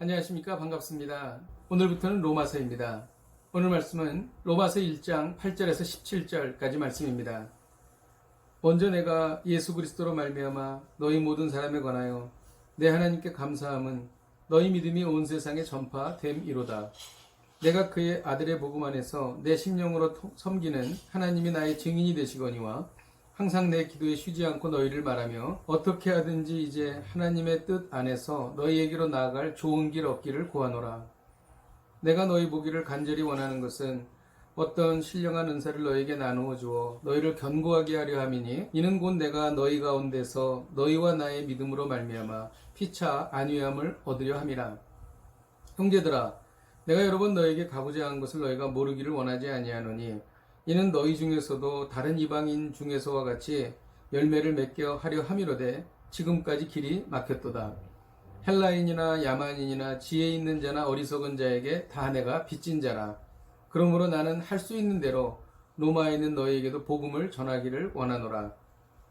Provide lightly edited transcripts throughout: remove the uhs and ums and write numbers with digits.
안녕하십니까. 반갑습니다. 오늘부터는 로마서입니다. 오늘 말씀은 로마서 1장 8절에서 17절까지 말씀입니다. 먼저 내가 예수 그리스도로 말미암아 너희 모든 사람에 관하여 내 하나님께 감사함은 너희 믿음이 온 세상에 전파됨이로다. 내가 그의 아들의 복음 안에서 내 심령으로 섬기는 하나님이 나의 증인이 되시거니와 항상 내 기도에 쉬지 않고 너희를 말하며 어떻게 하든지 이제 하나님의 뜻 안에서 너희에게로 나아갈 좋은 길 얻기를 구하노라. 내가 너희 보기를 간절히 원하는 것은 어떤 신령한 은사를 너희에게 나누어 주어 너희를 견고하게 하려 함이니 이는 곧 내가 너희 가운데서 너희와 나의 믿음으로 말미암아 피차 안위함을 얻으려 함이라. 형제들아, 내가 여러 번 너희에게 가고자 한 것을 너희가 모르기를 원하지 아니하노니 이는 너희 중에서도 다른 이방인 중에서와 같이 열매를 맺게 하려 함이로되 지금까지 길이 막혔도다. 헬라인이나 야만인이나 지혜 있는 자나 어리석은 자에게 다 내가 빚진 자라. 그러므로 나는 할 수 있는 대로 로마에 있는 너희에게도 복음을 전하기를 원하노라.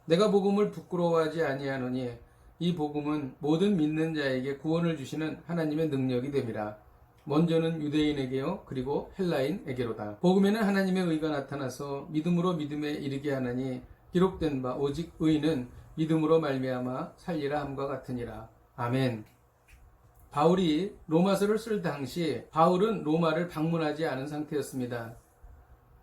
내가 복음을 부끄러워하지 아니하노니 이 복음은 모든 믿는 자에게 구원을 주시는 하나님의 능력이 됨이라. 먼저는 유대인에게요, 그리고 헬라인에게로다. 복음에는 하나님의 의가 나타나서 믿음으로 믿음에 이르게 하나니 기록된 바 오직 의는 믿음으로 말미암아 살리라 함과 같으니라. 아멘. 바울이 로마서를 쓸 당시 바울은 로마를 방문하지 않은 상태였습니다.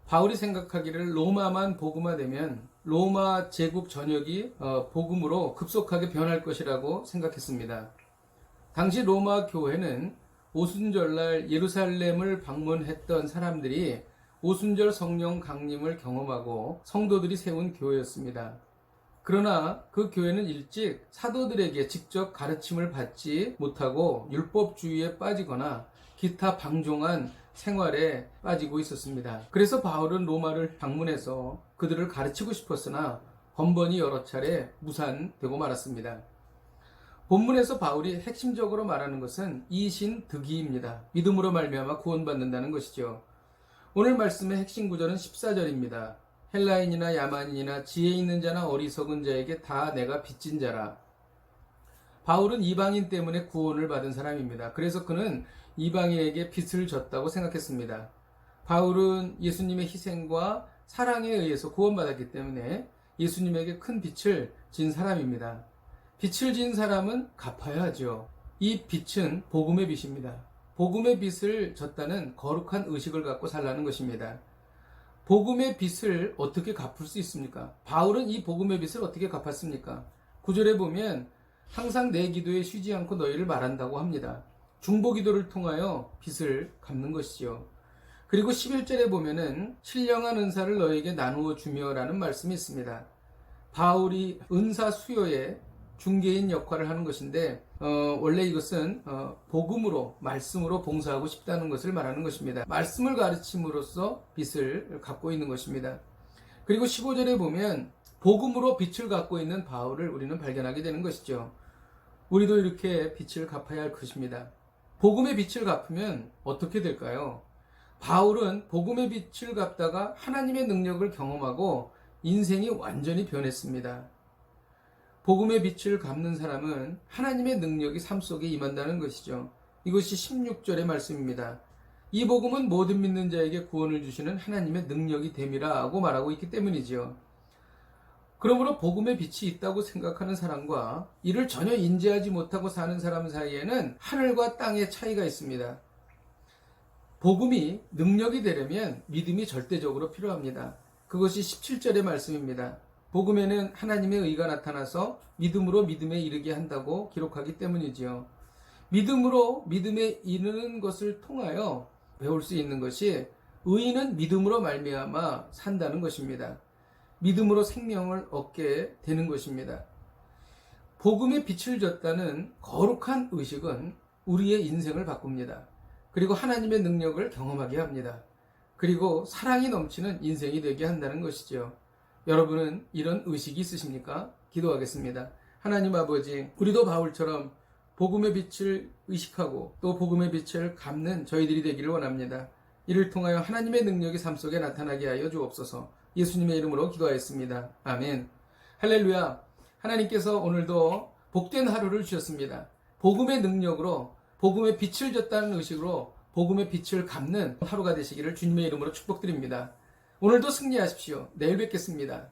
바울이 생각하기를 로마만 복음화되면 로마 제국 전역이 복음으로 급속하게 변할 것이라고 생각했습니다. 당시 로마 교회는 오순절날 예루살렘을 방문했던 사람들이 오순절 성령 강림을 경험하고 성도들이 세운 교회였습니다. 그러나 그 교회는 일찍 사도들에게 직접 가르침을 받지 못하고 율법주의에 빠지거나 기타 방종한 생활에 빠지고 있었습니다. 그래서 바울은 로마를 방문해서 그들을 가르치고 싶었으나 번번이 여러 차례 무산되고 말았습니다. 본문에서 바울이 핵심적으로 말하는 것은 이신득이입니다. 믿음으로 말미암아 구원받는다는 것이죠. 오늘 말씀의 핵심 구절은 14절입니다. 헬라인이나 야만인이나 지혜 있는 자나 어리석은 자에게 다 내가 빚진 자라. 바울은 이방인 때문에 구원을 받은 사람입니다. 그래서 그는 이방인에게 빚을 졌다고 생각했습니다. 바울은 예수님의 희생과 사랑에 의해서 구원받았기 때문에 예수님에게 큰 빚을 진 사람입니다. 빚을 진 사람은 갚아야 하죠. 이 빚은 복음의 빚입니다. 복음의 빚을 졌다는 거룩한 의식을 갖고 살라는 것입니다. 복음의 빚을 어떻게 갚을 수 있습니까? 바울은 이 복음의 빚을 어떻게 갚았습니까? 9절에 보면 항상 내 기도에 쉬지 않고 너희를 말한다고 합니다. 중보기도를 통하여 빚을 갚는 것이죠. 그리고 11절에 보면은 신령한 은사를 너희에게 나누어 주며라는 말씀이 있습니다. 바울이 은사 수요에 중개인 역할을 하는 것인데 원래 이것은 복음으로 말씀으로 봉사하고 싶다는 것을 말하는 것입니다. 말씀을 가르침으로써 빚을 갚고 있는 것입니다. 그리고 15절에 보면 복음으로 빚을 갚고 있는 바울을 우리는 발견하게 되는 것이죠. 우리도 이렇게 빚을 갚아야 할 것입니다. 복음의 빚을 갚으면 어떻게 될까요? 바울은 복음의 빚을 갚다가 하나님의 능력을 경험하고 인생이 완전히 변했습니다. 복음의 빛을 갚는 사람은 하나님의 능력이 삶 속에 임한다는 것이죠. 이것이 16절의 말씀입니다. 이 복음은 모든 믿는 자에게 구원을 주시는 하나님의 능력이 됨이라고 말하고 있기 때문이지요. 그러므로 복음의 빛이 있다고 생각하는 사람과 이를 전혀 인지하지 못하고 사는 사람 사이에는 하늘과 땅의 차이가 있습니다. 복음이 능력이 되려면 믿음이 절대적으로 필요합니다. 그것이 17절의 말씀입니다. 복음에는 하나님의 의가 나타나서 믿음으로 믿음에 이르게 한다고 기록하기 때문이지요. 믿음으로 믿음에 이르는 것을 통하여 배울 수 있는 것이 의인은 믿음으로 말미암아 산다는 것입니다. 믿음으로 생명을 얻게 되는 것입니다. 복음의 빛을 줬다는 거룩한 의식은 우리의 인생을 바꿉니다. 그리고 하나님의 능력을 경험하게 합니다. 그리고 사랑이 넘치는 인생이 되게 한다는 것이죠. 여러분은 이런 의식이 있으십니까? 기도하겠습니다. 하나님 아버지, 우리도 바울처럼 복음의 빛을 의식하고 또 복음의 빛을 갚는 저희들이 되기를 원합니다. 이를 통하여 하나님의 능력이 삶 속에 나타나게 하여 주옵소서. 예수님의 이름으로 기도하였습니다. 아멘. 할렐루야. 하나님께서 오늘도 복된 하루를 주셨습니다. 복음의 능력으로 복음의 빛을 줬다는 의식으로 복음의 빛을 갚는 하루가 되시기를 주님의 이름으로 축복드립니다. 오늘도 승리하십시오. 내일 뵙겠습니다.